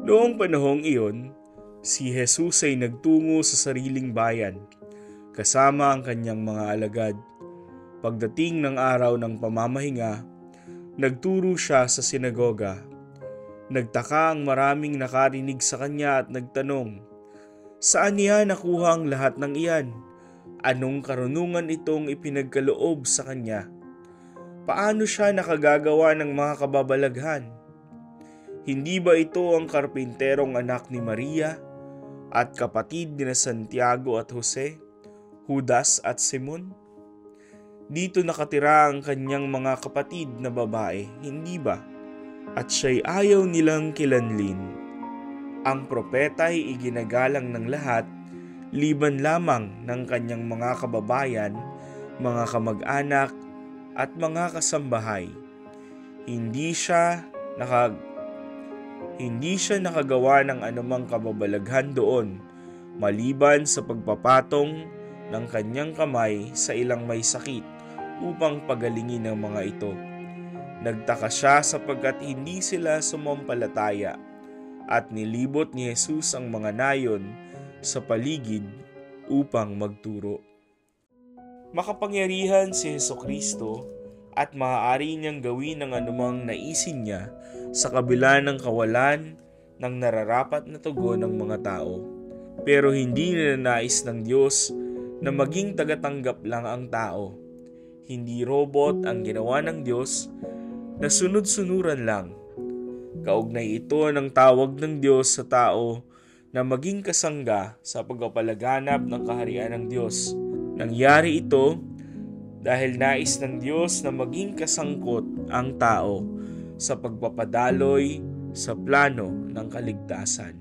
Noong panahong iyon, si Jesus ay nagtungo sa sariling bayan, kasama ang kanyang mga alagad. Pagdating ng araw ng pamamahinga, nagturo siya sa sinagoga. Nagtaka ang maraming nakarinig sa kanya at nagtanong, "Saan niya nakuha ang lahat ng iyan? Anong karunungan itong ipinagkaloob sa kanya? Paano siya nakagagawa ng mga kababalaghan? Hindi ba ito ang karpinterong anak ni Maria at kapatid ni Santiago at Jose, Judas at Simon? Dito nakatira ang kanyang mga kapatid na babae, hindi ba? At siya'y ayaw nilang kilanlin. Ang propeta ay iginagalang ng lahat, liban lamang ng kanyang mga kababayan, mga kamag-anak at mga kasambahay. Hindi siya nakagawa ng anumang kababalaghan doon, maliban sa pagpapatong ng kanyang kamay sa ilang may sakit upang pagalingin ang mga ito. Nagtaka siya sapagkat hindi sila sumampalataya at nilibot ni Jesus ang mga nayon sa paligid upang magturo. Makapangyarihan si Hesukristo at maaari niyang gawin ang anumang naisin niya sa kabila ng kawalan ng nararapat na tugon ng mga tao. Pero hindi ninanais ng Diyos na maging tagatanggap lang ang tao. Hindi robot ang ginawa ng Diyos na sunod-sunuran lang. Kaugnay ito ng tawag ng Diyos sa tao na maging kasangga sa pagpapalaganap ng kaharian ng Diyos. Nangyari ito dahil nais ng Diyos na maging kasangkot ang tao sa pagpapadaloy sa plano ng kaligtasan.